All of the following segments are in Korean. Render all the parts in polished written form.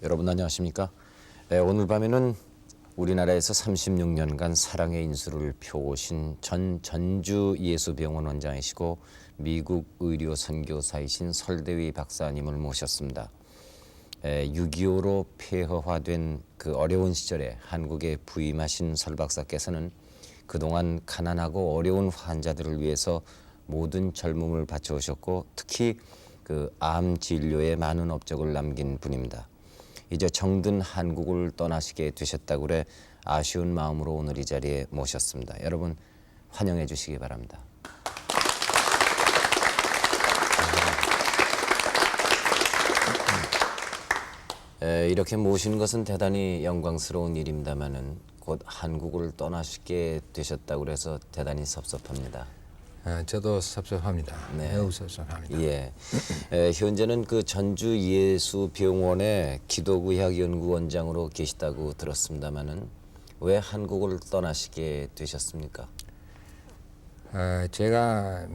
여러분 안녕하십니까? 오늘 밤에는 우리나라에서 36년간 사랑의 인수를 펴오신 전 전주 예수병원 원장이시고 미국 의료 선교사이신 설대위 박사님을 모셨습니다. 6.25로 폐허화된 그 어려운 시절에 한국에 부임하신 설 박사께서는 그동안 가난하고 어려운 환자들을 위해서 모든 젊음을 바쳐오셨고 특히 그 암 진료에 많은 업적을 남긴 분입니다. 이제 정든 한국을 떠나시게 되셨다고 그래 아쉬운 마음으로 오늘 이 자리에 모셨습니다. 여러분 환영해 주시기 바랍니다. 이렇게 모시는 것은 대단히 영광스러운 일입니다만은 곧 한국을 떠나시게 되셨다고 그래서 대단히 섭섭합니다. 저도 섭섭합니다. 네. 매우 섭섭합니다. 예. 현재는 그 전주 예수병원의 기독의학연구원장으로 계시다고 들었습니다만은 왜 한국을 떠나시게 되셨습니까? 제가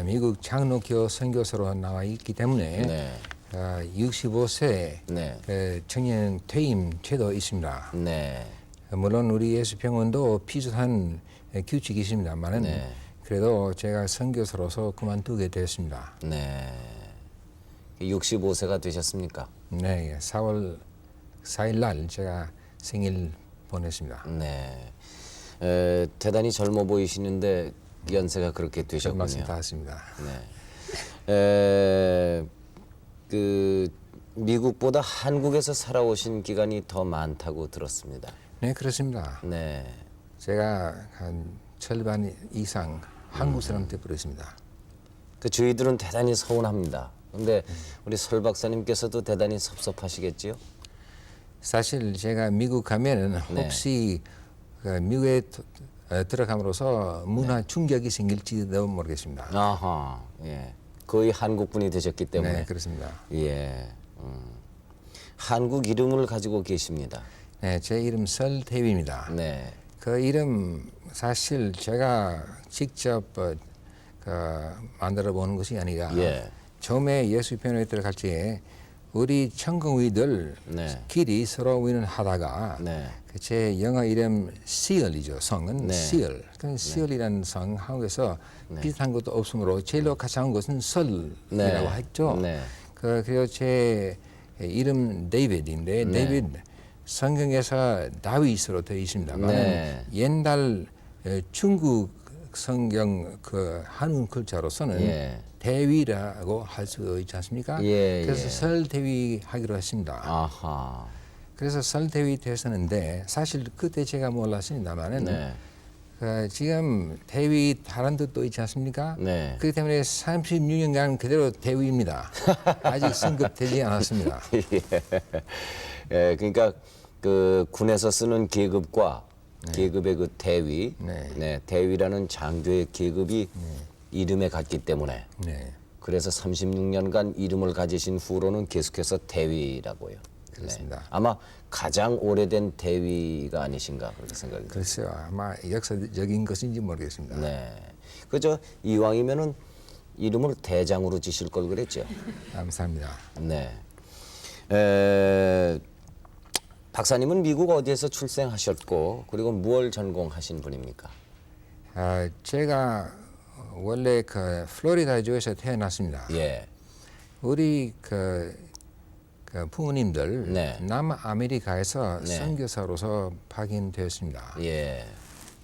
미국 장로교 선교사로 나와 있기 때문에 네. 65세 네. 청년 퇴임 제도 있습니다. 네. 물론 우리 예수병원도 비슷한 규칙이 있습니다만은 네. 그래도 제가 선교사로서 그만두게 되었습니다. 네. 65세가 되셨습니까? 네, 4월 4일 날 제가 생일 보냈습니다. 네. 대단히 젊어 보이시는데 연세가 그렇게 되셨군요. 말씀 다 했습니다. 네. 그 미국보다 한국에서 살아오신 기간이 더 많다고 들었습니다. 네, 그렇습니다. 네. 제가 한 절반 이상 한국 사람 되버렸습니다. 그 저희들은 대단히 서운합니다. 근데 우리 설 박사님께서도 대단히 섭섭하시겠지요? 사실 제가 미국 가면은 네. 혹시 그 미국에 들어감으로써 문화 충격이 생길지도 모르겠습니다. 아하. 예. 거의 한국 분이 되셨기 때문에. 네, 그렇습니다. 예. 한국 이름을 가지고 계십니다. 네, 제 이름 설태위입니다. 네. 그 이름 사실 제가 직접 만들어 보는 것이 아니라 예. 처음에 예수병원에 들어갈 때 우리 천공의들 네. 길이 서로 위는하다가 네. 제 영어 이름 시얼이죠. 성은 네. 시얼. 그 시얼이라는 성 한국에서 비슷한 것도 없으므로 제일로 가까운 것은 설이라고 네. 했죠. 네. 그리고 제 이름 데이빗인데 네. 데이빗 성경에서 다윗으로 되어 있습니다만 네. 옛날 중국 성경 그 한문 글자로서는 예. 대위라고 할 수 있지 않습니까? 예, 그래서 예. 설대위 하기로 했습니다. 아하. 그래서 설대위 됐었는데 사실 그때 제가 몰랐습니다만은 네. 지금 대위 다른 뜻도 있지 않습니까? 네. 그렇기 때문에 36년간 그대로 대위입니다. 아직 승급되지 않았습니다. 예, 그러니까 그 군에서 쓰는 계급과 계급의 그 대위, 네. 대위라는 장교의 계급이 이름에 같기 때문에 네, 그래서 36년간 이름을 가지신 후로는 계속해서 대위라고요. 그렇습니다. 아마 가장 오래된 대위가 아니신가 그렇게 생각이 듭니다. 글쎄요, 아마 역사적인 것인지 모르겠습니다. 네, 그저 이왕이면은 이름을 대장으로 지실 걸 그랬죠. 감사합니다. 네. 박사님은 미국 어디에서 출생하셨고 그리고 무엇 전공하신 분입니까? 제가 원래 그 플로리다주에서 태어났습니다. 예. 우리 그 부모님들 네. 남아메리카에서 네. 선교사로서 파견되었습니다. 예.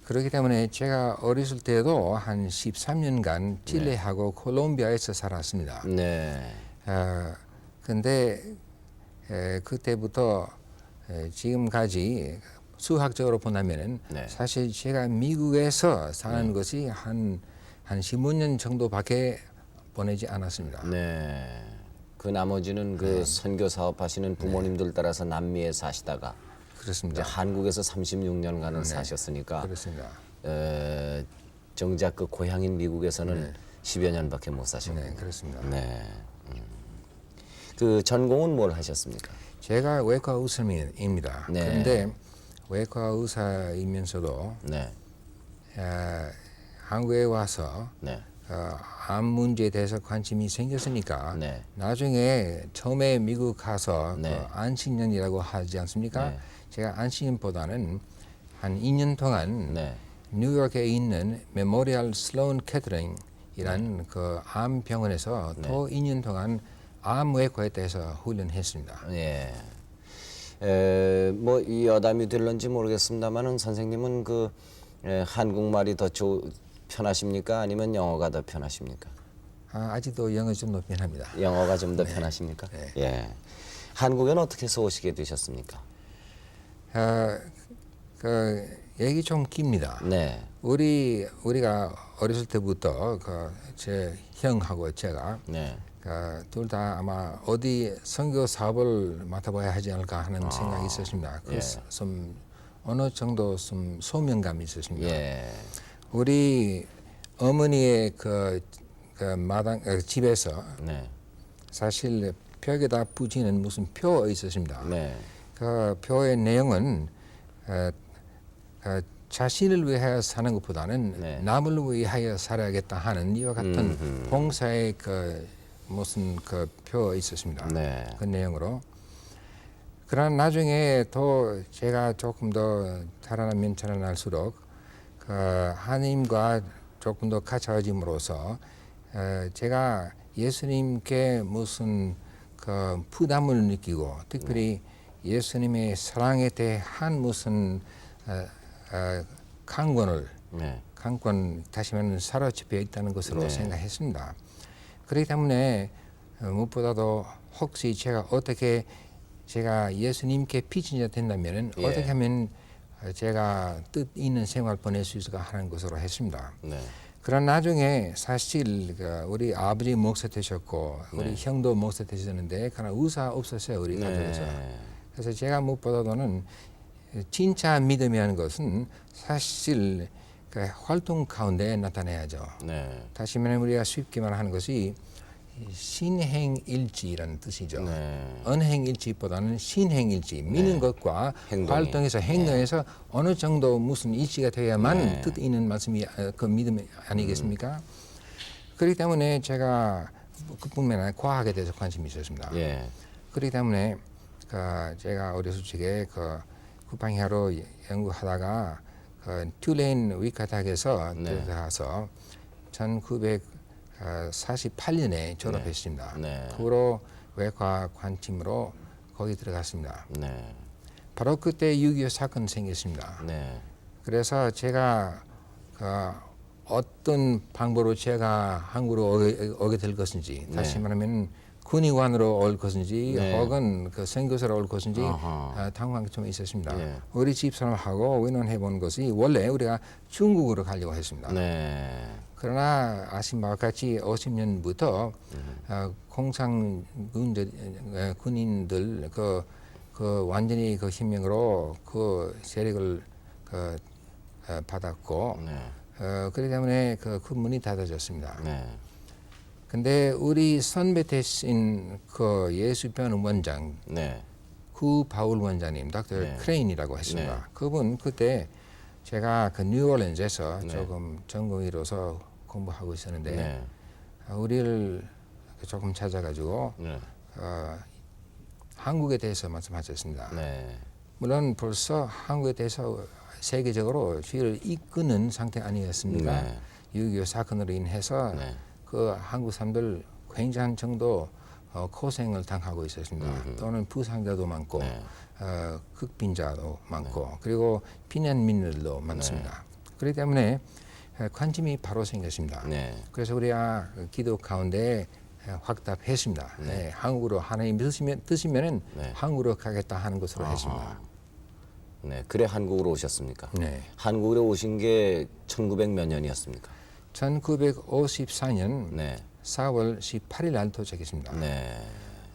그렇기 때문에 제가 어렸을 때도 한 13년간 칠레하고 콜롬비아에서 살았습니다. 네. 근데 그때부터 지금까지 수학적으로 본다면은 네. 사실 제가 미국에서 사는 것이 한 15년 정도밖에 보내지 않았습니다. 네. 그 나머지는 그 선교 사업하시는 부모님들 따라서 남미에 사시다가 이제 그렇습니다. 한국에서 36년간을 사셨으니까 그렇습니다. 정작 그 고향인 미국에서는 10여 년밖에 못 사셨군요. 네, 그렇습니다. 네. 그 전공은 뭘 하셨습니까? 제가 외과 의사입니다. 네. 그런데 외과 의사이면서도 네. 한국에 와서 네. 암 문제에 대해서 관심이 생겼으니까 네. 나중에 처음에 미국 가서 네. 그 안식년이라고 하지 않습니까? 네. 제가 안식년보다는 한 2년 동안 네. 뉴욕에 있는 메모리얼 슬로운 캐터링이라는 그 암병원에서 또 2년 동안 암외과에 대해서 훈련했습니다. 예. 뭐 이 여담이 될런지 모르겠습니다만은 선생님은 그 한국말이 더 편하십니까? 아니면 영어가 더 편하십니까? 아직도 영어 좀 높긴 합니다. 영어가 좀 더 편하십니까? 네. 예. 한국에는 어떻게 해서 오시게 되셨습니까? 그 얘기 좀 깁니다. 네. 우리가 어렸을 때부터 그 제 형하고 제가 네. 둘 다 아마 어디 선교 사업을 맡아봐야 하지 않을까 하는 생각이 있었습니다. 예. 좀 어느 정도 좀 소명감이 있었습니다. 예. 우리 어머니의 그 마당 집에서 네. 사실 벽에다 붙이는 무슨 표 있었습니다. 네. 그 표의 내용은 자신을 위하여 사는 것보다는 네. 남을 위하여 살아야겠다 하는 이와 같은 봉사의 그 무슨 그 표 있었습니다. 네. 그 내용으로. 그러나 나중에 또 제가 조금 더 자라나면 자라날수록 그 하나님과 조금 더 가까워짐으로써 제가 예수님께 무슨 그 부담을 느끼고 특별히 예수님의 사랑에 대한 무슨 강권을 네. 강권 다시 말하면 사로잡혀 있다는 것으로 네. 생각했습니다. 그렇기 때문에 무엇보다도 혹시 제가 어떻게 제가 예수님께 빚진 자 된다면 예. 어떻게 하면 제가 뜻 있는 생활 보낼 수 있을까 하는 것으로 했습니다. 네. 그런 나중에 사실 우리 아버지 목사 되셨고 우리 네. 형도 목사 되셨는데 그러나 의사 없었어요 우리 가족에서. 네. 그래서 제가 무엇보다도는 진짜 믿음이라는 것은 사실 그 활동 가운데 나타내야죠. 네. 다시 말하면 우리가 쉽게 말하는 것이 신행일치라는 뜻이죠. 네. 언행일치보다는 신행일치, 믿는 것과 행동이. 활동에서 행동에서 어느 정도 무슨 일치가 되어야만 네. 뜻 있는 말씀이 그 믿음 아니겠습니까? 그렇기 때문에 제가 그뿐만 아니라 과학에 대해서 관심이 있었습니다. 예. 그렇기 때문에 제가 어렸을 적에 쿠팡이하로 연구하다가 툴레인 위카닥에서 네. 들어가서 1948년에 졸업했습니다. 네. 그 후로 외과 관심으로 거기 들어갔습니다. 네. 바로 그때 6.25 사건 생겼습니다. 네. 그래서 제가 어떤 방법으로 제가 한국으로 오게 될 것인지 다시 말하면 군의관으로 올 것인지 네. 혹은 그 선교사로 올 것인지 아하. 당황이 좀 있었습니다. 예. 우리 집사람하고 의논해 본 것이 원래 우리가 중국으로 가려고 했습니다. 네. 그러나 아신 바와 같이 50년부터 군인들 완전히 그 힘명으로 그 세력을 받았고 네. 그렇기 때문에 그 문이 닫아졌습니다. 네. 근데 우리 선배 되신 그 예수병원 원장 네. 구바울 원장님, 닥터 네. 크레인이라고 했습니다. 네. 그분 그때 제가 그 뉴올리언스에서 네. 조금 전공의로서 공부하고 있었는데 네. 우리를 조금 찾아가지고 네. 한국에 대해서 말씀하셨습니다. 네. 물론 벌써 한국에 대해서 세계적으로 주의를 이끄는 상태 아니었습니까? 네. 6.25 사건으로 인해서 네. 그 한국 사람들 굉장한 정도 고생을 당하고 있었습니다. 또는 부상자도 많고 네. 극빈자도 많고 그리고 피난민들도 많습니다. 그렇기 때문에 관심이 바로 생겼습니다. 네. 그래서 우리가 기도 가운데 확답했습니다. 네, 한국으로 하나님 드시면은 네. 한국으로 가겠다 하는 것으로 했습니다. 네. 그래 한국으로 오셨습니까? 네. 한국으로 오신 게 1900 몇 년이었습니까? 1954년 네. 4월 18일 날 도착했습니다. 네.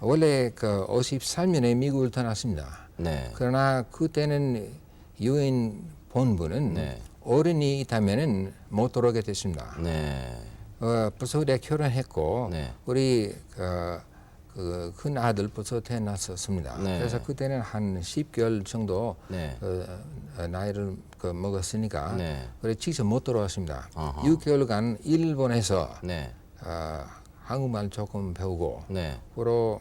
원래 그 53년에 미국을 떠났습니다. 네. 그러나 그때는 유엔 본부는 네. 어른이 있다면은 못 들어오게 됐습니다. 네. 벌써 우리가 결혼했고 네. 우리 큰 아들 벌써 태어났었습니다. 네. 그래서 그때는 한 10개월 정도 네. 나이를 먹었으니까 네. 그래 직접 못 돌아왔습니다. 어허. 6개월간 일본에서 네. 한국말 조금 배우고 네. 그로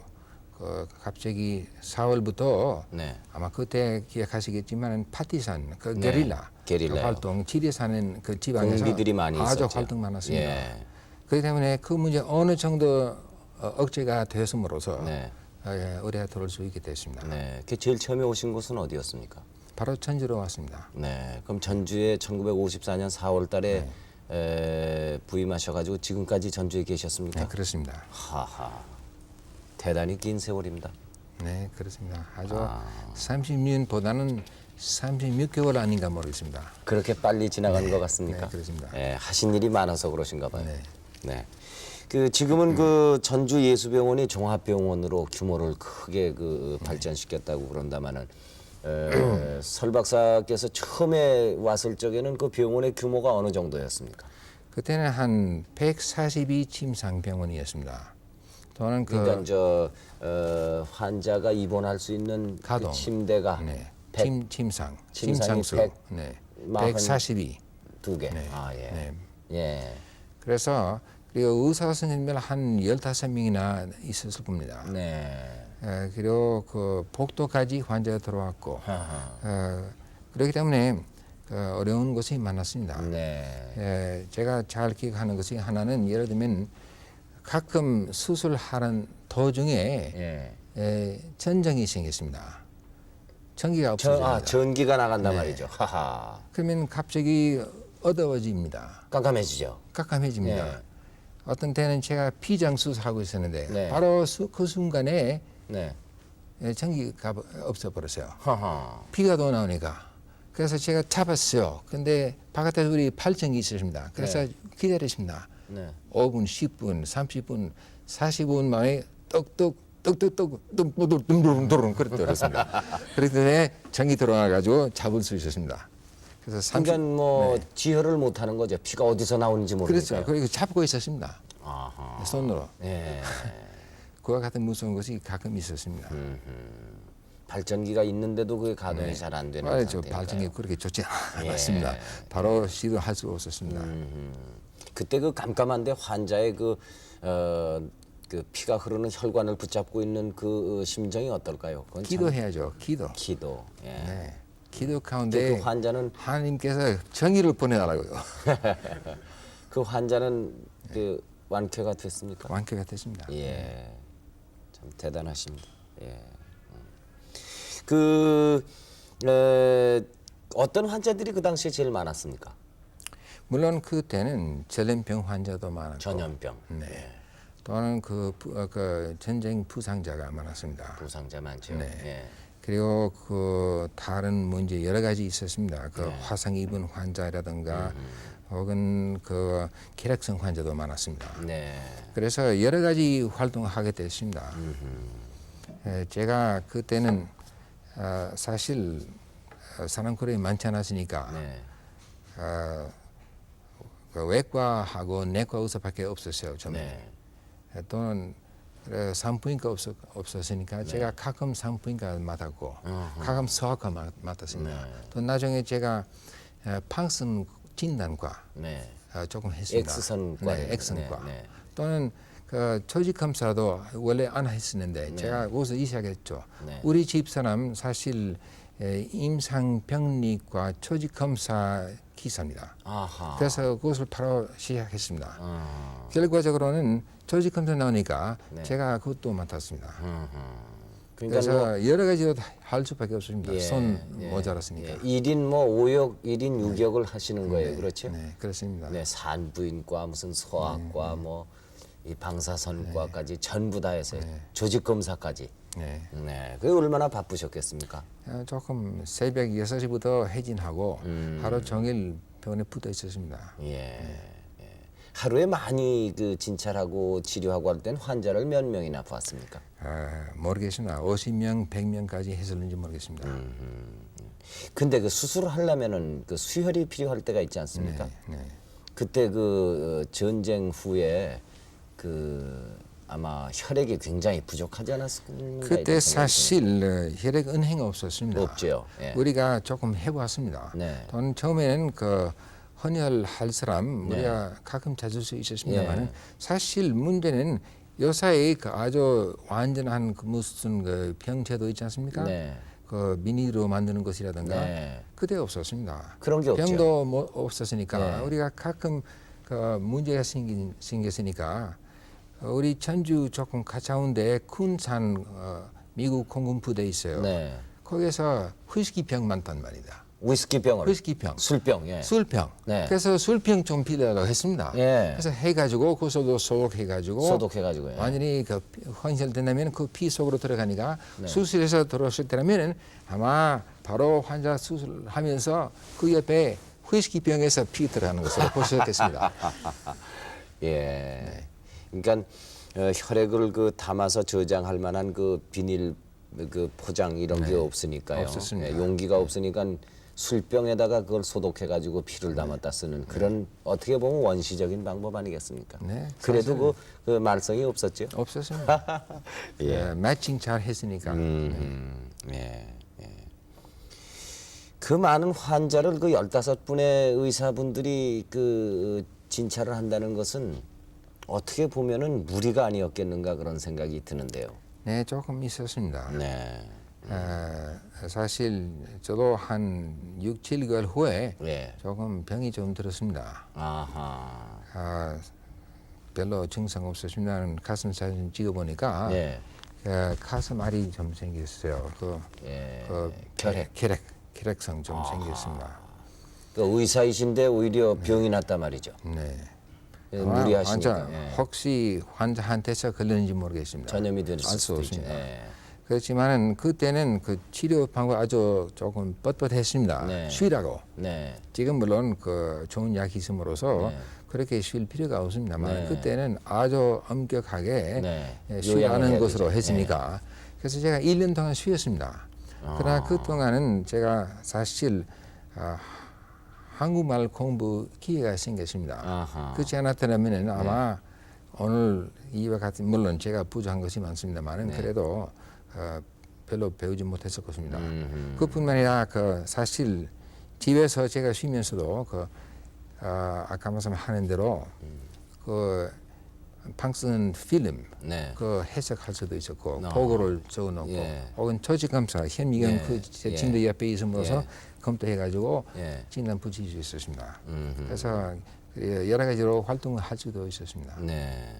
갑자기 4월부터 네. 아마 그때 기억하시겠지만 파티산 그 네. 게릴라 게릴라요. 그 활동 지리에 사는 그 지방에서 공비들이 많이 아주 있었죠. 활동 많았습니다. 예. 그렇기 때문에 그 문제 어느 정도 억제가 됐음으로써 네. 의뢰가 들어올 수 있게 됐습니다. 네. 그 제일 처음에 오신 곳은 어디였습니까? 바로 전주로 왔습니다. 네. 그럼 전주에 1954년 4월 달에 부임하셔가지고 지금까지 전주에 계셨습니까? 네, 그렇습니다. 하하. 대단히 긴 세월입니다. 네, 그렇습니다. 아주 30년보다는 36개월 아닌가 모르겠습니다. 그렇게 빨리 지나간 것 같습니까? 네, 그렇습니다. 예, 하신 일이 많아서 그러신가 봐요. 네. 네. 그 지금은 그 전주 예수병원이 종합병원으로 규모를 크게 그 발전시켰다고 그런다마는 설 박사께서 처음에 왔을 적에는 그 병원의 규모가 어느 정도였습니까? 그때는 한 142 침상 병원이었습니다. 또는 그러니까 저 환자가 입원할 수 있는 가동. 그 침대가 네, 100, 침상수 백- 네, 마흔- 142. 2개. 네. 아 예. 네. 예. 그래서 그리고 의사 선생님들 한 15명이나 있었을 겁니다. 네. 그리고 그 복도까지 환자가 들어왔고 하하. 그렇기 때문에 어려운 것이 많았습니다. 네. 제가 잘 기억하는 것이 하나는 예를 들면 가끔 수술하는 도중에 예. 전쟁이 생겼습니다. 전기가 없어집니다. 전기가 나간단 네. 말이죠. 하하. 그러면 갑자기 어두워집니다. 깜깜해지죠. 깜깜해집니다. 네. 어떤 때는 제가 피장 수술하고 있었는데 네. 바로 그 순간에 네. 전기가 없어버렸어요. 하하. 피가 더 나오니까. 그래서 제가 잡았어요. 근데 바깥에 우리 발전기 있었습니다. 그래서 기다렸습니다. 네. 5분, 10분, 30분, 40분 만에 뚝뚝뚝뚝뚝뚝뚝뚝뚝 그랬습니다. 그랬더니 전기 들어와가지고 잡을 수 있었습니다. 그래서 30, 그러니까 뭐 지혈을 못 하는 거죠. 피가 어디서 나오는지 모르니까. 그렇죠. 그리고 잡고 있었습니다. 아하. 손으로. 예. 그와 같은 무서운 것이 가끔 있었습니다. 발전기가 있는데도 그게 가동이 잘 안 되는 저 상태니까요. 발전기 그렇게 좋지 예. 않았습니다. 바로 시도할 수 없었습니다. 그때 그 깜깜한데 환자의 그 피가 흐르는 혈관을 붙잡고 있는 그 심정이 어떨까요? 그건 참 기도해야죠. 기도. 기도. 예. 네. 기도 그 가운데 환자는 하나님께서 정의를 보내달라고요. 그 환자는 그 완쾌가 됐습니까? 완쾌가 됐습니다. 예, 참 대단하십니다. 예, 그 어떤 환자들이 그 당시에 제일 많았습니까? 물론 그때는 전염병 환자도 많았고, 전염병, 네. 또는 그 전쟁 부상자가 많았습니다. 부상자 많죠. 네. 예. 그리고 그 다른 문제 여러 가지 있었습니다. 그 화상 입은 환자라든가 혹은 그 혈액성 환자도 많았습니다. 네. 그래서 여러 가지 활동을 하게 됐습니다. 제가 그때는 사실 사람들이 많지 않았으니까 네. 그 외과하고 내과 의사밖에 없었어요. 저는. 네. 또는 산부인과 없었으니까 제가 가끔 산부인과 맡았고 가끔 소아과 맡았습니다. 또 나중에 제가 방송 진단과 네. 조금 했습니다. 엑스선과. 네, 엑스선과. 네. 또는 그 조직 검사도 원래 안 했었는데 제가 거기서 시작했죠. 네. 우리 집 사람 사실 임상병리과 조직 검사 기사입니다. 아하. 그래서 그것을 바로 시작했습니다. 아. 결과적으로는 조직 검사 나오니까 네. 제가 그것도 맡았습니다. 그러니까 그래서 뭐 여러 가지로 할 수밖에 없습니다. 예, 손 예, 모자랐으니까. 예. 1인 뭐 5역, 1인 6역을 하시는 거예요. 그렇죠? 네, 그렇습니다. 네, 산부인과 무슨 소아과 뭐 이 방사선과까지 전부 다 해서 조직 검사까지. 네. 네. 그게 얼마나 바쁘셨겠습니까? 조금 새벽 6시부터 해진하고 하루 종일 병원에 붙어 있었습니다. 예. 예. 하루에 많이 그 진찰하고 치료하고 할 때는 환자를 몇 명이나 보았습니까? 모르겠습니다. 50명, 100명까지 했었는지 모르겠습니다. 근데 그 수술을 하려면은 그 수혈이 필요할 때가 있지 않습니까? 네. 그때 그 전쟁 후에 그 아마 혈액이 굉장히 부족하지 않았을까? 그때 사실 혈액 은행 없었습니다. 없죠. 예. 우리가 조금 해보았습니다. 네. 돈 처음에는 그 헌혈 할 사람 우리가 가끔 찾을 수 있었습니다만은 네. 사실 문제는 요사이 그 아주 완전한 그 무슨 그 병제도 있지 않습니까? 네. 그 미니로 만드는 것이라든가 네. 그때 없었습니다. 그런 게 없죠. 병도 뭐 없었으니까 네. 우리가 가끔 그 문제가 생겼으니까 우리 전주 조금 가까운데 군산 미국 공군 부대 있어요. 네. 거기서 위스키 병 많단 말이다. 위스키 병을. 위스키 병. 술병. 예. 술병. 네. 그래서 술병 좀 필요하다고 했습니다. 예. 그래서 해가지고 거기서도 소독해가지고 소독해가지고. 예. 완전히 그 헌혈된다면 그 피 속으로 들어가니까 네. 수술해서 들어왔을 때라면 아마 바로 환자 수술하면서 그 옆에 위스키 병에서 피 들어가는 것으로 볼 수 있겠습니다. 예. 그러니까 혈액을 그 담아서 저장할 만한 그 비닐 그 포장 이런 게 없으니까요. 없었습니다. 예, 용기가 없으니까 술병에다가 그걸 소독해가지고 피를 담았다 쓰는 그런 어떻게 보면 원시적인 방법 아니겠습니까? 네, 그래도 그 말썽이 없었죠. 없었습니다. 예. 매칭 잘 했으니까. 예. 예. 그 많은 환자를 그 15분의 의사분들이 그 진찰을 한다는 것은 어떻게 보면은 무리가 아니었겠는가 그런 생각이 드는데요. 네, 조금 있었습니다. 네. 사실 저도 한 6, 7개월 후에 예. 조금 병이 좀 들었습니다. 아하. 별로 증상 없었지만 가슴 사진 찍어보니까 예. 가슴 알이 좀 생겼어요. 예. 그 혈액성 좀 생겼습니다. 그 의사이신데 오히려 병이 났단 말이죠. 네. 예, 무리하시니까. 환자, 예. 혹시 환자한테서 걸렸는지 모르겠습니다. 전염이 될 알 수 수도 있죠. 없습니다. 예. 그렇지만은 그때는 그 치료 방법 아주 조금 뻣뻣했습니다. 네. 쉬라고. 네. 지금 물론 그 좋은 약이 있음으로써 네. 그렇게 쉴 필요가 없습니다만 네. 그때는 아주 엄격하게 네. 요양을 쉬라는 해야 것으로 되죠. 했으니까 그래서 제가 1년 동안 쉬었습니다. 그러나 그 동안은 제가 사실 한국말 공부 기회가 생겼습니다. 아하. 그렇지 않았더라면 아마 오늘 이와 같은 물론 제가 부족한 것이 많습니다만은 그래도 별로 배우지 못했을 것입니다. 그뿐만 아니라 그 사실 집에서 제가 쉬면서도 아까 말씀하는 대로 그 방쓰는 필름 네. 그 해석할 수도 있었고 보고를 적어놓고 예. 혹은 조직검사 현미경 예. 그 예. 침대 옆에 있음으로써 예. 검토해가지고 예. 진단 붙일 수 있었습니다. 그래서 여러 가지로 활동을 할 수도 있었습니다. 네.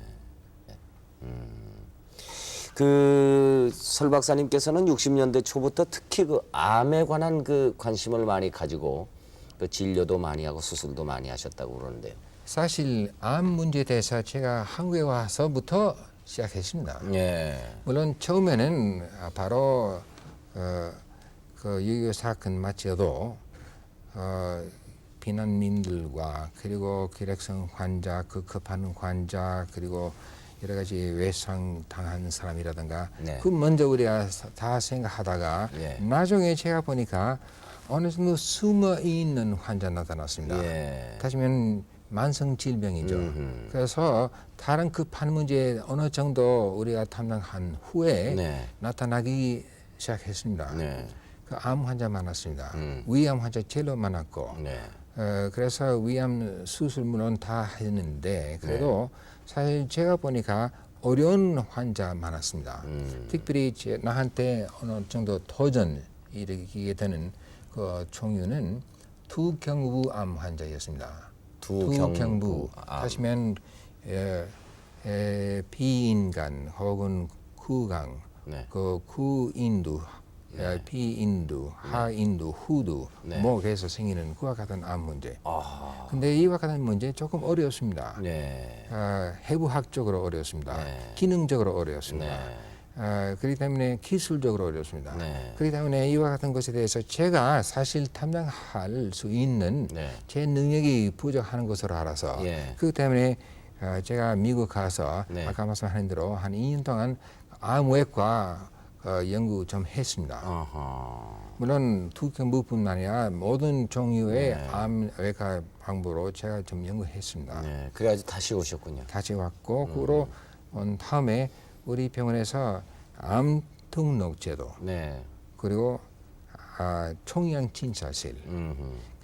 그 설 박사님께서는 60년대 초부터 특히 그 암에 관한 그 관심을 많이 가지고 그 진료도 많이 하고 수술도 많이 하셨다고 그러는데요. 사실 암 문제에 대해서 제가 한국에 와서부터 시작했습니다. 예. 물론 처음에는 바로 그 유교 사건 마치어도 비난민들과 그리고 혈액성 환자, 급하는 환자 그리고 여러 가지 외상 당한 사람이라든가 네. 그 먼저 우리가 다 생각하다가 예. 나중에 제가 보니까 어느 정도 숨어 있는 환자 나타났습니다. 예. 다시 말하면 만성 질병이죠. 그래서 다른 급한 문제 어느 정도 우리가 탐방한 후에 네. 나타나기 시작했습니다. 네. 그 암 환자 많았습니다. 위암 환자 제일 많았고 네. 그래서 위암 수술 물론 다 했는데 그래도 사실 제가 보니까 어려운 환자 많았습니다. 특별히 나한테 어느 정도 도전 일으키게 되는 그 종류는 두경부암 환자였습니다. 두경부 하시면 비인간 혹은 구강, 네. 그 구인두, 비인두, 하인두, 후두, 목에서 생기는 그와 같은 암 문제. 근데 이와 같은 문제 조금 어렵습니다. 네. 해부학적으로 어렵습니다. 기능적으로 어렵습니다. 그렇기 때문에 기술적으로 어렵습니다. 네. 그렇기 때문에 이와 같은 것에 대해서 제가 사실 탐방할 수 있는 네. 제 능력이 부족한 것으로 알아서 예. 그렇기 때문에 제가 미국 가서 네. 아까 말씀하신 대로 한 2년 동안 암외과 연구 좀 했습니다. 물론 두경부뿐만 아니라 모든 종류의 암외과 방법으로 제가 좀 연구했습니다. 네. 그래가지고 다시 오셨군요. 다시 왔고 그로 온 다음에 우리 병원에서 암 등록제도 네. 그리고 총량 진찰실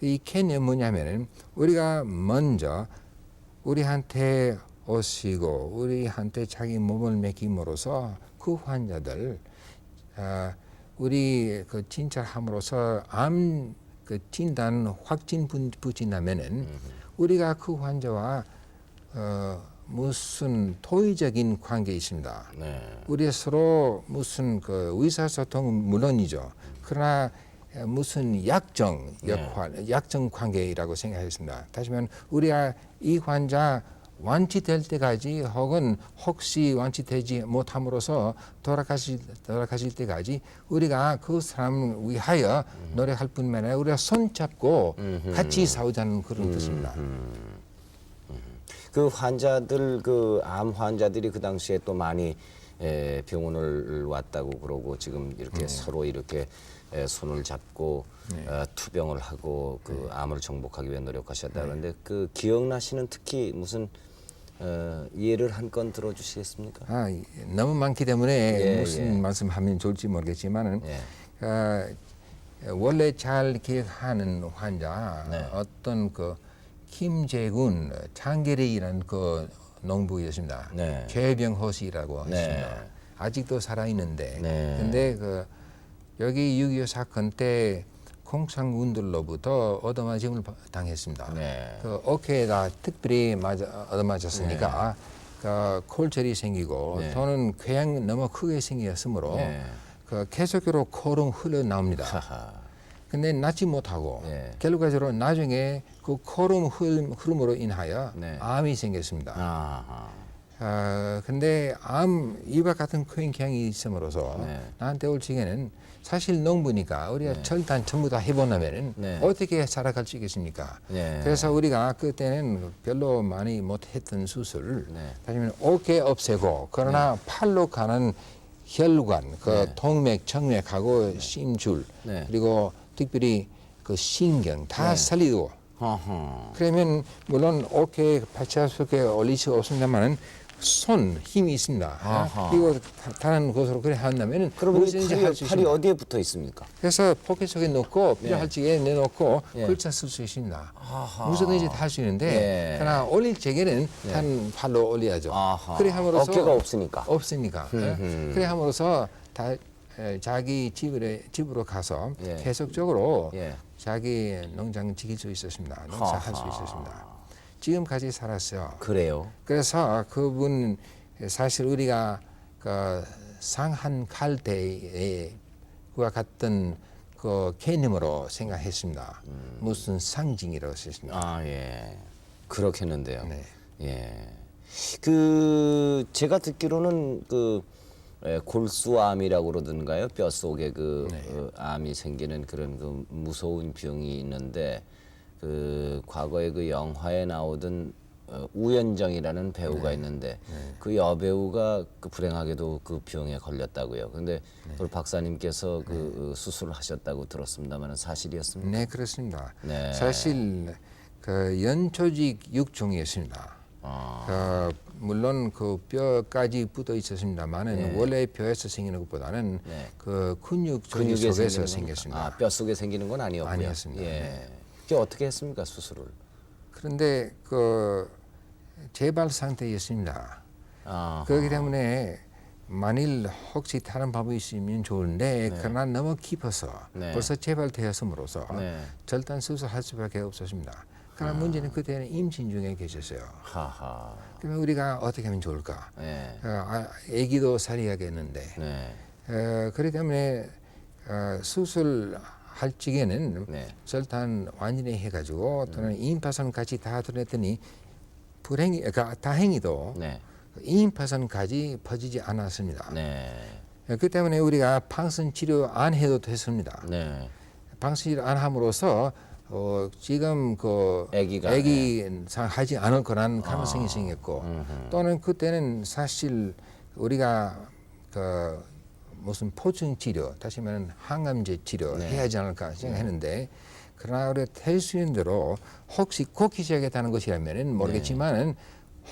이 개념이 뭐냐면은 우리가 먼저 우리한테 오시고 우리한테 자기 몸을 맡김으로써 그 환자들 우리 그 진찰함으로써 암 그 진단 확진 붙인다면은 우리가 그 환자와 무슨 토의적인 관계 있습니다. 네. 우리 서로 무슨 그 의사소통은 물론이죠. 그러나 무슨 약정 역할, 약정 관계라고 생각했습니다. 다시 말하면 우리가 이 환자 완치될 때까지 혹은 혹시 완치되지 못함으로써 돌아가실 때까지 우리가 그 사람을 위하여 노력할 뿐만 아니라 우리가 손잡고 같이 싸우자는 그런 뜻입니다. 그 환자들 그 암 환자들이 그 당시에 또 많이 병원을 왔다고 그러고 지금 이렇게 서로 이렇게 손을 잡고 투병을 하고 그 암을 정복하기 위해 노력하셨다 그러는데 그 기억나시는 특히 무슨 예를 한 건 들어주시겠습니까? 너무 많기 때문에 예, 무슨 예. 말씀하면 좋을지 모르겠지만은 원래 잘 기억하는 환자 네. 어떤 그 김재군 장계리라는 그 농부였습니다. 네. 최병호 씨라고 네. 했습니다. 아직도 살아 있는데, 네. 근데 그 여기 6.25 사건 때 공산군들로부터 얻어맞음을 당했습니다. 네. 그 어깨에다 특별히 얻어맞았으니까 그 콜절이 생기고 네. 또는 궤양 너무 크게 생겼으므로 네. 그 계속적으로 코로 흘러 나옵니다. 하하. 근데 낫지 못하고 네. 결과적으로 나중에 그 코름 흐름으로 인하여 네. 암이 생겼습니다. 아하. 근데 이와 같은 쾌경이 있음으로써 네. 나한테 올 적에는 사실 농부니까 우리가 절단 전부 다 해본다면은 네. 어떻게 살아갈 수 있겠습니까? 네. 그래서 우리가 그때는 별로 많이 못했던 수술, 네. 다시면 어깨 없애고 그러나 팔로 가는 혈관, 그 네. 동맥, 정맥하고 심줄, 네. 그리고 특별히 그 신경 다 네. 살리고 어허. 그러면 물론 어깨 받쳐 속에 올릴 수 없습니다만은 손 힘이 있습니다. 아하. 그리고 다른 곳으로 그래 한다면은 그럼 이 무엇인지 할 수 팔이 있습니다. 어디에 붙어 있습니까? 그래서 포켓 속에 넣고 필요할 적에 내놓고 예. 글자 쓸 수 있습니다. 아하. 무엇이든지 다 할 수 있는데 예. 그러나 올릴 적에는 한 팔로 올려야죠. 아하. 그래 함으로써 어깨가 없으니까. 없으니까. 그래 함으로써 자기 집으로 가서 예. 계속적으로 예. 자기 농장 지킬 수 있었습니다. 농사할 수 하하. 있었습니다. 지금까지 살았어요. 그래요. 그래서 그분 사실 우리가 그 상한 갈대에 그와 같은 그 개념으로 생각했습니다. 무슨 상징이라고 했습니다. 아, 예. 그렇겠는데요. 네. 예. 그 제가 듣기로는 그 골수암이라고 그러던가요? 뼈 속에 그 암이 생기는 그런 그 무서운 병이 있는데 그 과거에 그 영화에 나오던 우연정이라는 배우가 있는데 그 여배우가 그 불행하게도 그 병에 걸렸다고요. 근데 우리 박사님께서 그 수술을 하셨다고 들었습니다만 사실이었습니까? 네, 그렇습니다. 네. 사실 그 연초직 육종이었습니다. 물론 그 뼈까지 붙어 있었습니다만은 원래 뼈에서 생기는 것보다는 그 근육 조직 근육에 속에서 생기는 생겼습니다. 뼈 속에 생기는 건 아니었고요. 아니었습니다. 예. 그게 어떻게 했습니까 수술을? 그런데 그 재발 상태였습니다. 아, 그렇기 때문에 만일 혹시 다른 방법이 있으면 좋은데 그러나 너무 깊어서 벌써 재발되었음으로써 절단 수술할 수밖에 없었습니다. 그러나 문제는 그때는 임신 중에 계셨어요. 하하. 그러면 우리가 어떻게 하면 좋을까? 네. 아기도 살려야겠는데 네. 그렇기 때문에 수술할 적에는 절단 완전히 해가지고 또는 임파선까지 다 들었더니 다행히도 임파선까지 퍼지지 않았습니다. 그 때문에 우리가 방사선 치료 안 해도 됐습니다. 방사선 치료 안 함으로써 지금 그 아기상 하지 않을 거라는 가능성이 생겼고 또는 그때는 사실 우리가 그 무슨 포충 치료 다시 말하면 항암제 치료 해야 하지 않을까 생각했는데 그러나 우리가 될 수 있는 대로 혹시 꼭 시작했다는 것이라면은 모르겠지만은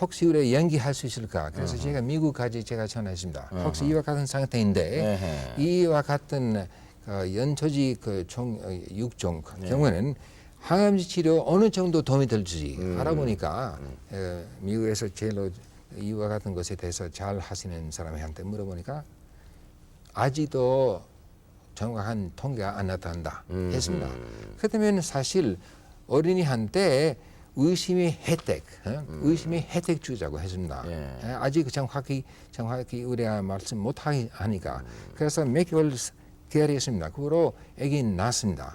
혹시 우리 연기할 수 있을까? 그래서 제가 미국까지 제가 전화했습니다. 혹시 이와 같은 상태인데 이와 같은 연초지 육종 경우에는 항암제 치료 어느 정도 도움이 될지 알아보니까 미국에서 제일로 이와 같은 것에 대해서 잘 하시는 사람한테 물어보니까 아직도 정확한 통계가 안 나타난다 했습니다. 그렇다면 사실 어린이한테 의심의 혜택 주자고 했습니다. 아직 정확히 우리가 말씀 못 하니까 그래서 몇 개월 기다렸습니다. 그후로 아기 낳았습니다.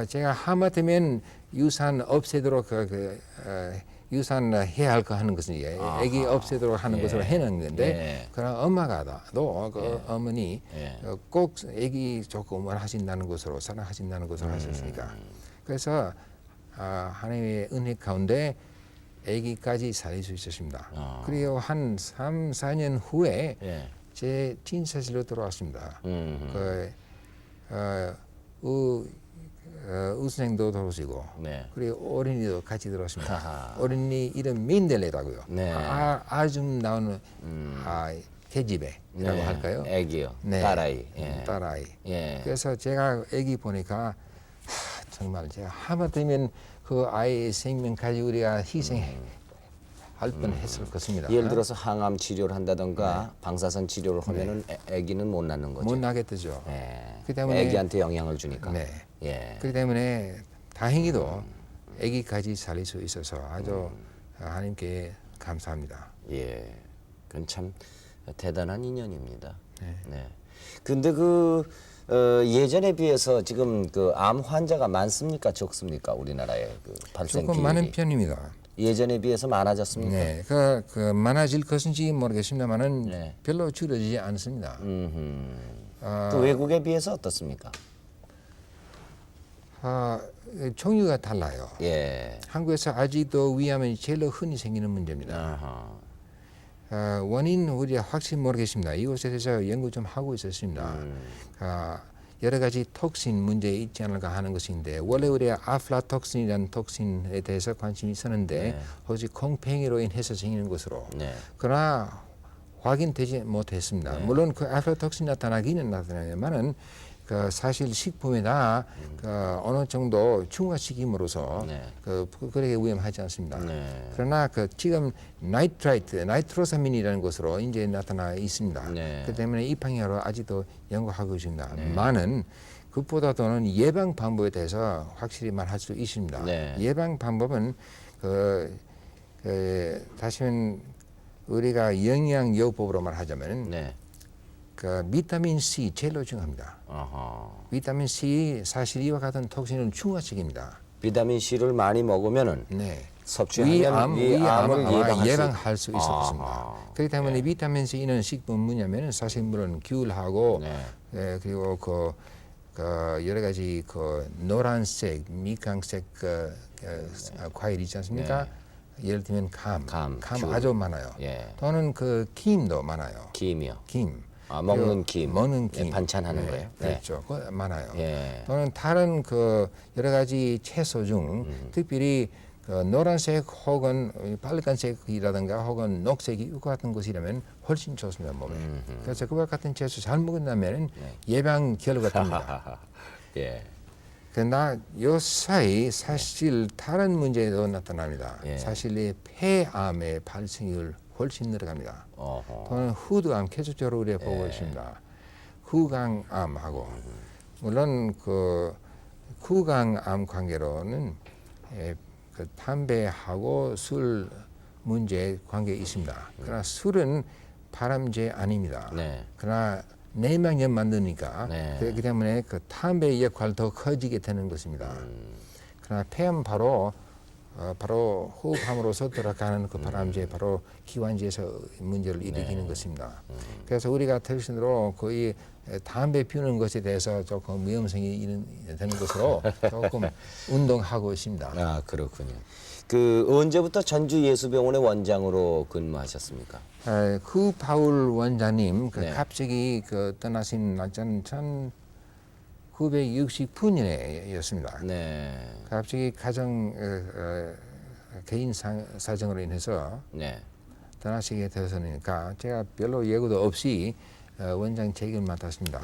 제가 하마터면 유산 없애도록 유산 해야 할 거 하는 것은 아기 없애도록 하는 것으로 해놨는데 그럼 엄마가도 어머니 꼭 아기 조금만 하신다는 것으로 사랑하신다는 것으로 하셨으니까 그래서 하나님의 은혜 가운데 아기까지 살릴 수 있었습니다. 그리고 한 3, 4년 후에 제 진사실로 들어왔습니다. 우선생도 들어오시고 그리고 어린이도 같이 들어왔습니다. 어린이 이름 민델레라고요. 아주 나오는 계집애라고 할까요? 애기요. 네. 딸아이. 딸아이. 그래서 제가 애기 보니까 정말 제가 하마터면 그 아이의 생명까지 우리가 희생할 뻔했을 것입니다. 예를 들어서 항암 치료를 한다던가 방사선 치료를 하면은 아기는 못 낳는 거죠. 못 나게 되죠. 그 때문에 아기한테 영향을 주니까. 그렇기 때문에 다행히도 아기까지 살릴 수 있어서 아주 하나님께 감사합니다. 그건 참 대단한 인연입니다. 근데 예전에 비해서 지금 그 암 환자가 많습니까? 적습니까? 우리나라에 그 발생 조금 기일이. 많은 편입니다. 예전에 비해서 많아졌습니까? 네, 그 많아질 것인지 모르겠습니다만은 별로 줄어들지 않습니다. 또 외국에 비해서 어떻습니까? 종류가 달라요. 예. 한국에서 아직도 위암이 제일 흔히 생기는 문제입니다. 원인 우리가 확실히 모르겠습니다. 이것에 대해서 연구 좀 하고 있었습니다. 여러 가지 톡신 문제 있지 않을까 하는 것인데 원래 우리가 아플라톡신이라는 톡신에 대해서 관심이 있었는데 오직 콩팽이로 인해서 생기는 것으로 그러나 확인되지 못했습니다. 물론 그 아플라톡신 나타나기는 나타나지만은 그 사실 식품에다 어느 정도 중화시킴으로써 그렇게 위험하지 않습니다. 그러나 지금 나이트로사민이라는 것으로 이제 나타나 있습니다. 그 때문에 이 방향으로 아직도 연구하고 있습니다. 많은 그보다도는 예방 방법에 대해서 확실히 말할 수 있습니다. 예방 방법은 다시는 우리가 영양요법으로 말하자면 비타민 C 제일 중요합니다. 비타민 C 사실 이와 같은 톡신을 중화시킵니다. 비타민 C를 많이 먹으면은 섭취하면 위암을 예방할 수 있을 것입니다. 그렇기 때문에 비타민 C는 식품 뭐냐면은 사실 물론 귤하고 그리고 여러 가지 노란색, 미강색 과일 있지 않습니까? 예를 들면 감 아주 많아요. 또는 김도 많아요. 김이요. 김. 먹는 김. 반찬하는 거예요. 그렇죠. 많아요. 또는 다른 여러 가지 채소 중 특별히 노란색 혹은 빨간색이라든가 혹은 녹색이 이거 같은 것이라면 훨씬 좋습니다 몸에. 그래서 그와 같은 채소 잘 먹는다면 예방 결과입니다. 그러나 요 사이 사실 다른 문제도 나타납니다. 사실 이 폐암의 발생률 훨씬 늘어갑니다. 또는 후두암 계속적으로 우리가 보고 있습니다. 후강암하고 물론 후강암 관계로는 담배하고 술 문제 관계 있습니다. 그러나 술은 발암제 아닙니다. 그러나 내막염 만드니까 그렇기 때문에 담배의 역할 더 커지게 되는 것입니다. 그러나 폐암 바로 호흡함으로써 들어가는 발암제 바로 기관지에서 문제를 일으키는 것입니다. 그래서 우리가 대신으로 거의 담배 피우는 것에 대해서 조금 위험성이 되는 것으로 조금 운동하고 있습니다. 그렇군요. 언제부터 전주예수병원의 원장으로 근무하셨습니까? 바울 원장님 갑자기 떠나신 날짜는 1969년에였습니다. 갑자기 가정 개인 사정으로 인해서 네. 떠나시게 되었으니까 제가 별로 예고도 없이 원장 책임을 맡았습니다.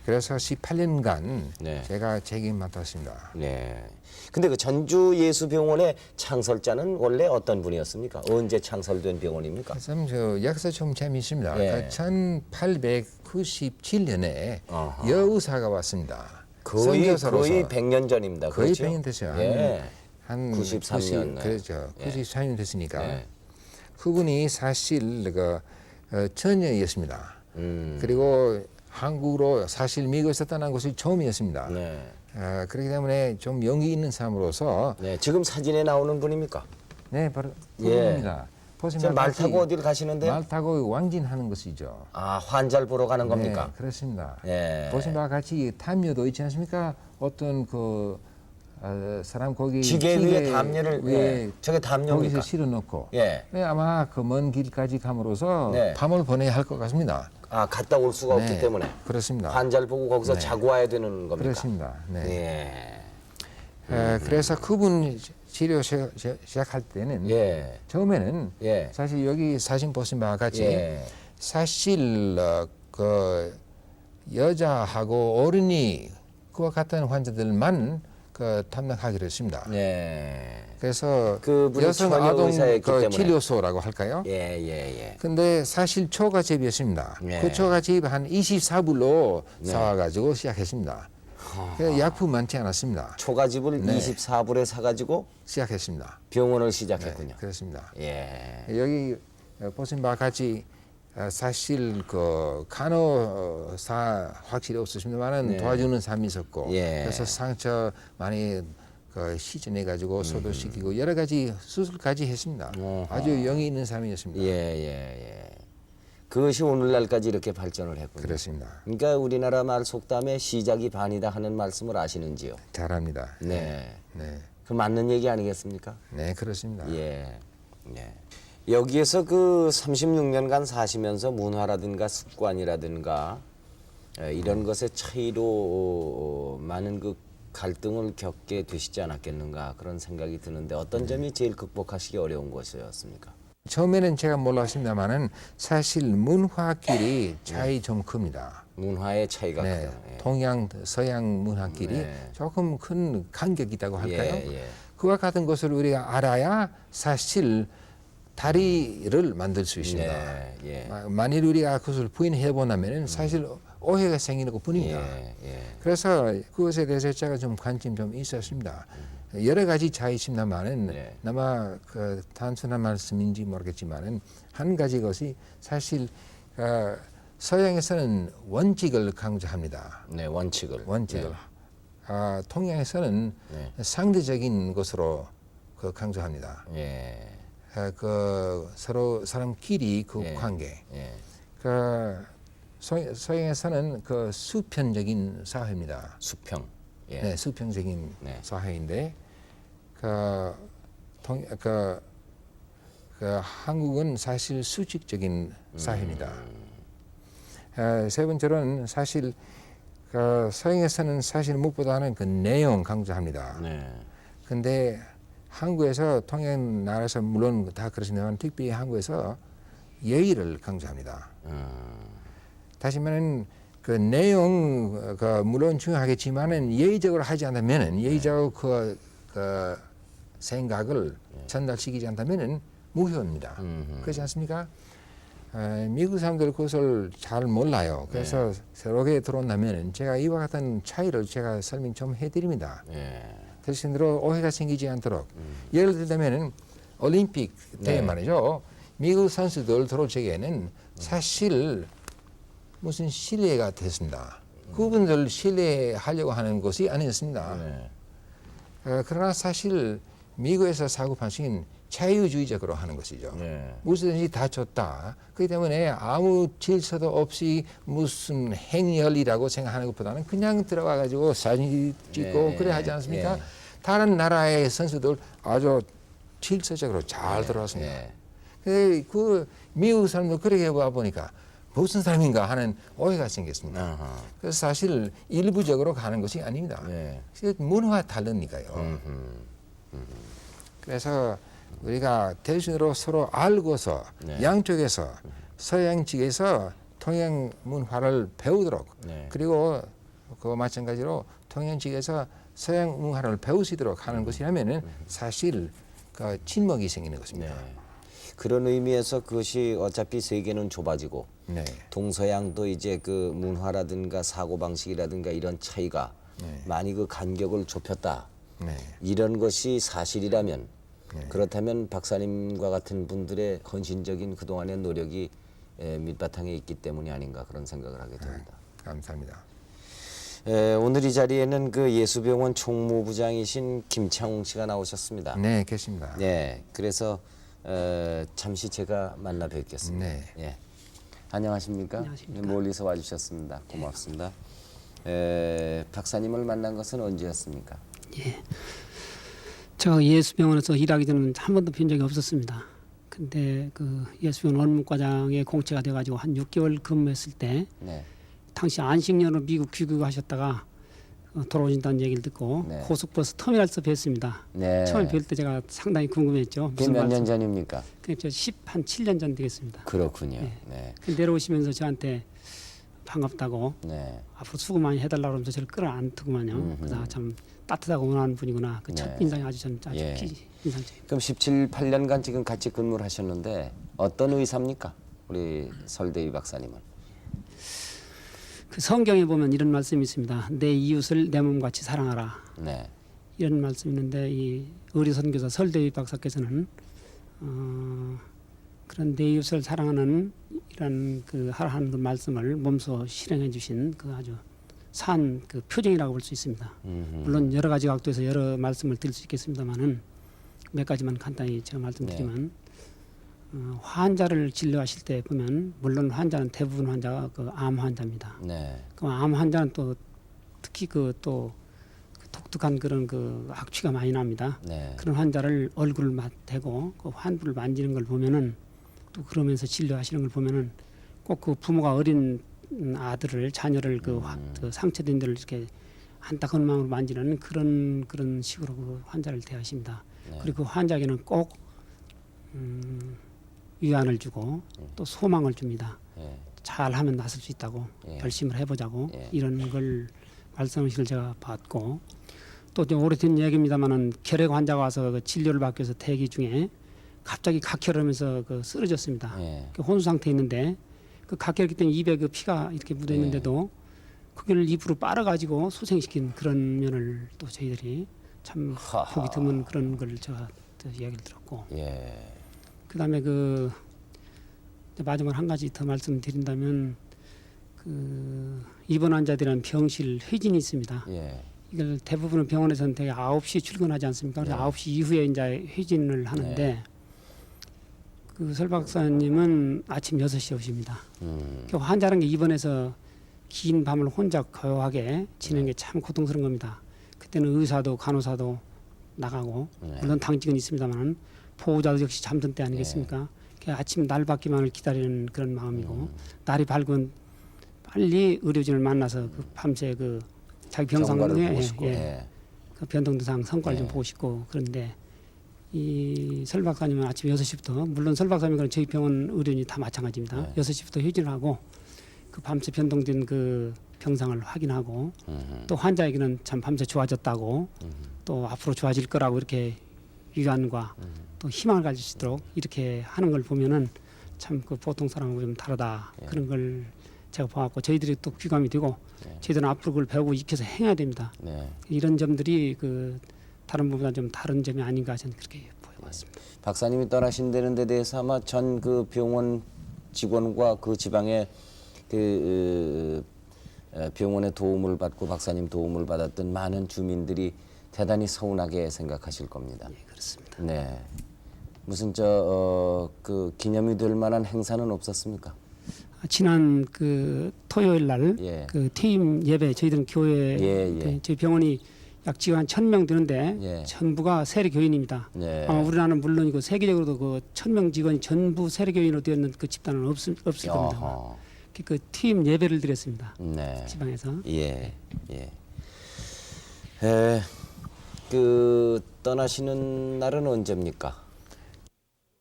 그래서 18년간 네. 제가 책임 맡았습니다. 네. 근데 그 전주예수병원의 창설자는 원래 어떤 분이었습니까? 언제 창설된 병원입니까? 참 저 역사 좀 재미있습니다. 예. 1897년에 어허. 여의사가 왔습니다. 거의 선교사로서. 100년 전입니다. 거의 그렇죠? 100년 됐어요. 예. 한 93년. 네. 그렇죠. 94년 됐으니까 네. 그분이 사실 그 처녀였습니다. 음. 그리고 한국으로 사실 미국에서 떠난 것이 처음이었습니다. 네. 그렇기 때문에 좀 용기 있는 사람으로서 네. 지금 사진에 나오는 분입니까? 네 바로 예. 그분입니다. 지금 말 타고 어디를 가시는데요? 말 타고 왕진하는 것이죠. 아, 환자를 보러 가는 겁니까? 네, 그렇습니다. 예. 보신 바와 같이 담요도 있지 않습니까? 어떤 그 사람 거기 지게 위에 담요를 예. 저게 담요입니까? 거기서 실어놓고 예. 네, 아마 그 먼 길까지 감으로써 네. 밤을 보내야 할 것 같습니다. 아, 갔다 올 수가 없기 네, 때문에 그렇습니다. 환자를 보고 거기서 네. 자고 와야 되는 겁니까? 그렇습니다. 네. 예. 그래서 그분 치료 시작할 때는 예. 처음에는 예. 사실 여기 사진 보신 바와 같이 예. 사실 그 여자하고 어린이 그와 같은 환자들만 그 탐락하기로 했습니다. 네. 그래서 그분이 여성 처녀 아동 의사였기 그 때문에. 치료소라고 할까요? 예, 예, 예. 근데 사실 초가집이었습니다. 예. 그 초가집 한 24불로 네. 사와가지고 시작했습니다. 그래서 약품 많지 않았습니다. 초가집을 네. 24불에 사가지고 시작했습니다. 병원을 네, 시작했군요. 그렇습니다. 예. 여기 보신 바와 같이 사실 그 간호사 확실히 없으십니다만은 네. 도와주는 사람이 있었고 예. 그래서 상처 많이 그 시전해 가지고 소독시키고 여러 가지 수술까지 했습니다. 어허. 아주 영이 있는 사람이었습니다. 예, 예, 예. 그것이 오늘날까지 이렇게 발전을 했군요. 그렇습니다. 그러니까 우리나라 말 속담에 시작이 반이다 하는 말씀을 아시는지요? 잘합니다. 네. 네, 그 맞는 얘기 아니겠습니까? 네 그렇습니다. 예. 예. 여기에서 그 36년간 사시면서 문화라든가 습관이라든가 이런 것의 차이로 많은 그 갈등을 겪게 되시지 않았겠는가 그런 생각이 드는데 어떤 점이 제일 극복하시기 어려운 것이었습니까? 처음에는 제가 몰랐습니다만은 사실 문화끼리 차이 좀 큽니다. 문화의 차이가 네, 크요. 예. 동양 서양 문화끼리 네. 조금 큰 간격이 있다고 할까요? 예, 예. 그와 같은 것을 우리가 알아야 사실 다리를 만들 수 있습니다. 네, 예. 만일 우리가 그것을 부인해 보면 사실 오해가 생기는 것뿐입니다. 예, 예. 그래서 그것에 대해서 제가 좀 관심 좀 있었습니다. 여러 가지 차이 있습니다만은 네. 아마 그 단순한 말씀인지 모르겠지만은 한 가지 것이 사실 서양에서는 원칙을 강조합니다. 네, 원칙을. 원칙을. 네. 동양에서는 네. 상대적인 것으로 그 강조합니다. 예. 그 서로 사람끼리 그 예. 관계. 예. 그 서양에서는 그 수평적인 사회입니다. 수평. 예. 네, 수평적인 네. 사회인데 그 한국은 사실 수직적인 사회입니다. 세 번째로는 사실 그 서양에서는 사실 무엇보다는 그 내용 강조합니다. 네. 근데 한국에서 동양 나라에서 물론 다 그렇지만 특히 한국에서 예의를 강조합니다. 다시 말하면 그 내용 그 물론 중요하겠지만은 예의적으로 하지 않다면은 예의적으로 그 생각을 전달시키지 않다면은 무효입니다. 그렇지 않습니까? 미국 사람들 그것을 잘 몰라요. 그래서 새롭게 들어온다면은 제가 이와 같은 차이를 제가 설명 좀 해드립니다. 예. 대신 대로 오해가 생기지 않도록 예를 들자면은 올림픽 때 네. 말이죠. 미국 선수들 들어오기에는 사실 무슨 실례가 됐습니다. 그분들 실례하려고 하는 것이 아니었습니다. 네. 그러나 사실 미국에서 사고 방식은 자유주의적으로 하는 것이죠. 네. 무엇이든지 다 좋다. 그렇기 때문에 아무 질서도 없이 무슨 행렬이라고 생각하는 것보다는 그냥 들어가 가지고 사진 찍고 네. 그래 하지 않습니까? 네. 다른 나라의 선수들 아주 질서적으로 잘 들어왔습니다. 네. 그 미국 사람들 그렇게 봐 보니까 무슨 사람인가 하는 오해가 생겼습니다. 아하. 그래서 사실 일부적으로 가는 것이 아닙니다. 네. 문화가 다르니까요. 그래서 우리가 대신으로 서로 알고서 네. 양쪽에서 서양 측에서 동양 문화를 배우도록 네. 그리고 그 마찬가지로 동양 측에서 서양 문화를 배우시도록 하는 것이라면은 사실 그 친목이 생기는 것입니다. 네. 그런 의미에서 그것이 어차피 세계는 좁아지고 네. 동서양도 이제 그 문화라든가 사고 방식이라든가 이런 차이가 네. 많이 그 간격을 좁혔다. 네. 이런 것이 사실이라면 그렇다면 박사님과 같은 분들의 헌신적인 그동안의 노력이 밑바탕에 있기 때문이 아닌가 그런 생각을 하게 됩니다. 감사합니다. 오늘 이 자리에는 그 예수병원 총무부장이신 김창웅 씨가 나오셨습니다. 네, 계십니다. 네, 그래서 잠시 제가 만나 뵙겠습니다. 네. 예. 안녕하십니까? 안녕하십니까? 멀리서 와주셨습니다. 고맙습니다. 박사님을 만난 것은 언제였습니까? 예. 저 예수병원에서 일하기 전에는 한 번도 뵌 적이 없었습니다. 근데 그 예수병원 원무과장에 공채가 돼가지고 한 6개월 근무했을 때 네, 당시 안식년으로 미국 귀국하셨다가 돌아오신다는 얘기를 듣고 네. 고속버스 터미널에서 뵀습니다. 네. 처음에 뵐 때 제가 상당히 궁금했죠. 그게 몇 년 전입니까? 그게 한 7년 전 되겠습니다. 그렇군요. 네. 네, 그 내려오시면서 저한테 반갑다고 네, 앞으로 수고 많이 해달라고 하면서 저를 끌어안더구만요. 그러다가 참 따뜻하고 온화한 분이구나. 그 첫 네. 인상이 아주 전 아주 예. 인상적입니다. 그럼 17, 8년간 지금 같이 근무를 하셨는데 어떤 의사입니까? 우리 설대위 박사님은. 그 성경에 보면 이런 말씀이 있습니다. 내 이웃을 내 몸같이 사랑하라. 네, 이런 말씀이 있는데 이 의리 선교사 설대위 박사께서는 그런 내 이웃을 사랑하는 이런 그 하라는 그 말씀을 몸소 실행해 주신 그 아주 산 그 표정이라고 볼 수 있습니다. 물론 여러 가지 각도에서 여러 말씀을 드릴 수 있겠습니다만은 몇 가지만 간단히 제가 말씀드리면 환자를 진료하실 때 보면 물론 환자는 대부분 환자가 그 암 환자입니다. 네, 그 암 환자는 또 특히 그 또 독특한 그런 그 악취가 많이 납니다. 네, 그런 환자를 얼굴을 대고 그 환부를 만지는 걸 보면은 또 그러면서 진료하시는 걸 보면은 꼭 그 부모가 어린 아들을 자녀를 그 상처된 데를 이렇게 안타까운 마음으로 만지는 그런 식으로 그 환자를 대하십니다. 네. 그리고 그 환자에게는 꼭 위안을 주고 또 소망을 줍니다. 예, 잘하면 나설 수 있다고 예. 열심히 해보자고 예. 이런 걸 말씀하시길 제가 봤고 또 좀 오래된 얘기입니다만은 결핵 환자가 와서 그 진료를 받기 위해서 대기 중에 갑자기 각혈을 하면서 그 쓰러졌습니다. 예. 그 혼수 상태에 있는데 그 각혈했기 때문에 입에 그 피가 이렇게 묻어 있는데도 그걸 입으로 빨아가지고 소생시킨 그런 면을 또 저희들이 참 하하. 보기 드문 그런 걸 제가 또 이야기를 들었고 예, 그다음에 그 마지막 한 가지 더 말씀드린다면 그 입원 환자들은 병실 회진이 있습니다. 예, 이걸 대부분의 병원에서는 되게 9시 출근하지 않습니까? 그래서 네. 9시 이후에 이제 회진을 하는데 그 설 박사님은 아침 6시에 오십니다. 그 환자라는 게 입원해서 긴 밤을 혼자 고요하게 지내는 게 참 고통스러운 겁니다. 그때는 의사도 간호사도 나가고 물론 당직은 있습니다만 보호자도 역시 잠든 때 아니겠습니까? 그 아침 날 밝기만을 기다리는 그런 마음이고 날이 밝으면 빨리 의료진을 만나서 그 밤새 그 자기 경과를 병상에 보고 싶고, 예. 그 변동대상 성과를 좀 예. 보고 싶고 그런데 이 설 박사님은 아침 6시부터 물론 설 박사님은 저희 병원 의료진이 다 마찬가지입니다. 6시부터 회진을 하고 그 밤새 변동된 그 병상을 확인하고 또 환자에게는 참 밤새 좋아졌다고 또 앞으로 좋아질 거라고 이렇게 위안과 또 희망을 가질 수 있도록 이렇게 하는 걸 보면은 참 그 보통 사람하고 좀 다르다 그런 걸 제가 봐갖고 저희들이 또 귀감이 되고 저희들은 앞으로 그걸 배우고 익혀서 행해야 됩니다. 네. 이런 점들이 그 다른 분보다 좀 다른 점이 아닌가 저는 그렇게 보여봤습니다. 박사님이 떠나신 데는 데 대해서 아마 전 그 병원 직원과 그 지방의 그 병원의 도움을 받고 박사님 도움을 받았던 많은 주민들이 대단히 서운하게 생각하실 겁니다. 예, 그렇습니다. 네. 무슨 그 기념이 될 만한 행사는 없었습니까? 지난 그 토요일 날 예. 그 퇴임 예배 저희들은 교회 예, 예. 그 저희 병원이 약 지금 한 1,000명 되는데 예. 전부가 세례 교인입니다. 네. 아마 우리나라는 물론이고 세계적으로도 그 1,000명 직원이 전부 세례 교인으로 되어 있는 그 집단은 없을 겁니다. 어허. 그 퇴임 예배를 드렸습니다. 네. 지방에서. 예. 예. 그 떠나시는 날은 언제입니까?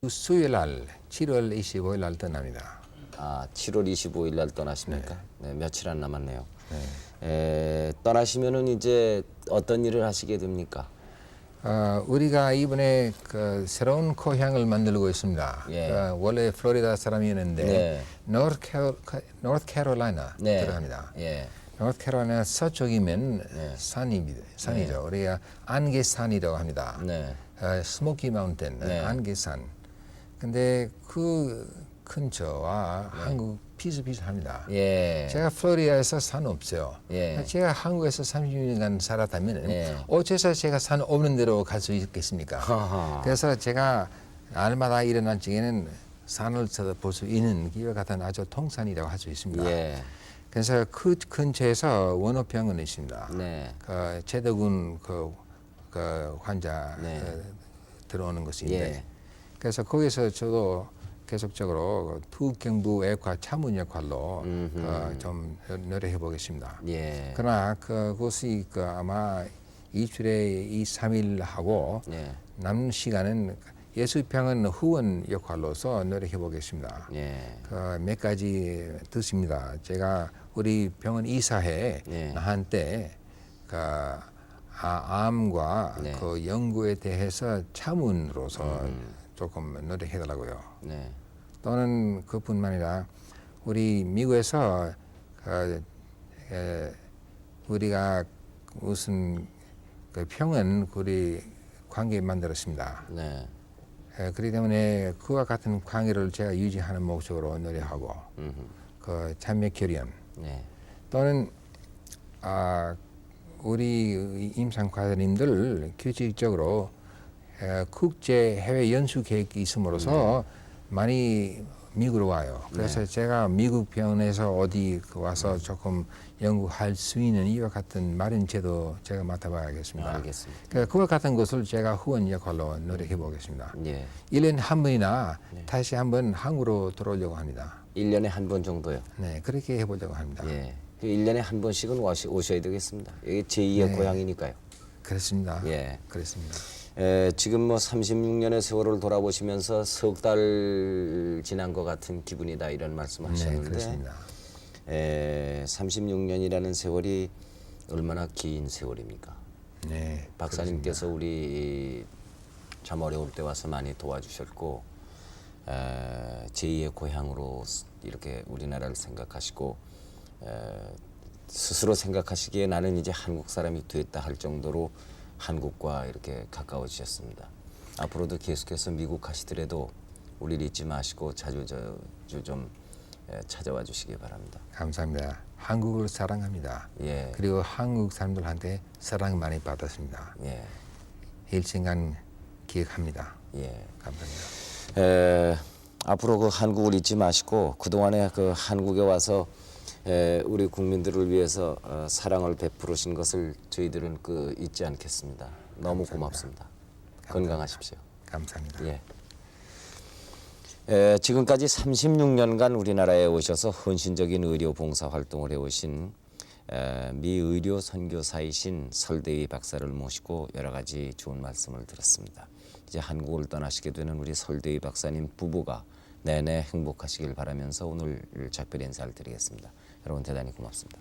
수요일 날 7월 25일 날 떠납니다. 아, 7월 25일 날 떠나십니까? 네, 며칠 안 남았네요. 네. 떠나시면은 이제 어떤 일을 하시게 됩니까? 우리가 이번에 그 새로운 고향을 만들고 있습니다. 예. 원래 플로리다 사람이었는데 네. 노스캐롤라이나 네. 들어갑니다. 예. 노스캐롤라이나 서쪽이면 산이죠. 우리가 안개산이라고 합니다. 네. 스모키 마운틴, 네. 안개산. 근데 그 근처와 한국 비슷비슷합니다. 예. 제가 플로리다에서 산 없어요. 예. 제가 한국에서 30년간 살았다면 예. 어째서 제가 산 없는 데로 갈 수 있겠습니까? 하하. 그래서 제가 날마다 일어날 적에는 산을 쳐다볼 수 있는 기와 같은 아주 통산이라고 할 수 있습니다. 예. 그래서 그 근처에서 원어병원이 있습니다. 네. 그 제도군 그 환자 네. 들어오는 것인데 예. 그래서 거기서 저도 계속적으로 투경부외과 차문 역할로 좀 노력해 보겠습니다. 예. 그러나 그것이 아마 일주일에 2, 3일 하고 예. 남는 시간은 예수병원 후원 역할로서 노력해 보겠습니다. 예. 몇 가지 뜻입니다. 제가 우리 병원 이사회 예. 한때 암과 네. 그 연구에 대해서 차문으로서 조금 노력해달라고요. 네. 또는 그뿐만 아니라 우리 미국에서 우리가 무슨 그 병원 우리 관계 만들었습니다. 네. 그렇기 때문에 그와 같은 관계를 제가 유지하는 목적으로 노력하고 그 참여 결연 네. 또는 우리 임상과장님들 규칙적으로 국제 해외 연수 계획이 있음으로써 많이 미국으로 와요. 그래서 제가 미국 병원에서 어디 와서 조금 연구할 수 있는 이와 같은 마련 제도 제가 맡아봐야겠습니다. 알겠습니다. 그와 같은 것을 제가 후원 역할로 노력해 보겠습니다. 예. 1년에 한 번이나 다시 한번 한국으로 들어오려고 합니다. 1년에 한 번 정도요. 네, 그렇게 해보려고 합니다. 예. 1년에 한 번씩은 오셔야 되겠습니다. 여기 제2의 고향이니까요. 그렇습니다. 예. 그렇습니다. 지금 뭐 36년의 세월을 돌아보시면서 석 달 지난 것 같은 기분이다 이런 네, 말씀하셨는데 그렇습니다. 36년이라는 세월이 얼마나 긴 세월입니까? 네, 박사님께서 우리 참 어려울 때 와서 많이 도와주셨고 제2의 고향으로 이렇게 우리나라를 생각하시고 스스로 생각하시기에 나는 이제 한국 사람이 됐다 할 정도로 한국과 이렇게 가까워지셨습니다. 앞으로도 계속해서 미국 가시더라도 우리를 잊지 마시고 자주 좀 찾아와 주시기 바랍니다. 감사합니다. 한국을 사랑합니다. 예. 그리고 한국 사람들한테 사랑 많이 받았습니다. 예. 일생간 기억합니다. 예. 감사합니다. 앞으로 그 한국을 잊지 마시고 그동안에 그 한국에 와서 우리 국민들을 위해서 사랑을 베푸신 것을 저희들은 잊지 않겠습니다. 너무 고맙습니다. 건강하십시오. 감사합니다. 예. 지금까지 36년간 우리나라에 오셔서 헌신적인 의료 봉사 활동을 해오신 미 의료 선교사이신 설대위 박사를 모시고 여러 가지 좋은 말씀을 들었습니다. 이제 한국을 떠나시게 되는 우리 설대위 박사님 부부가 내내 행복하시길 바라면서 오늘 작별 인사를 드리겠습니다. 여러분 대단히 고맙습니다.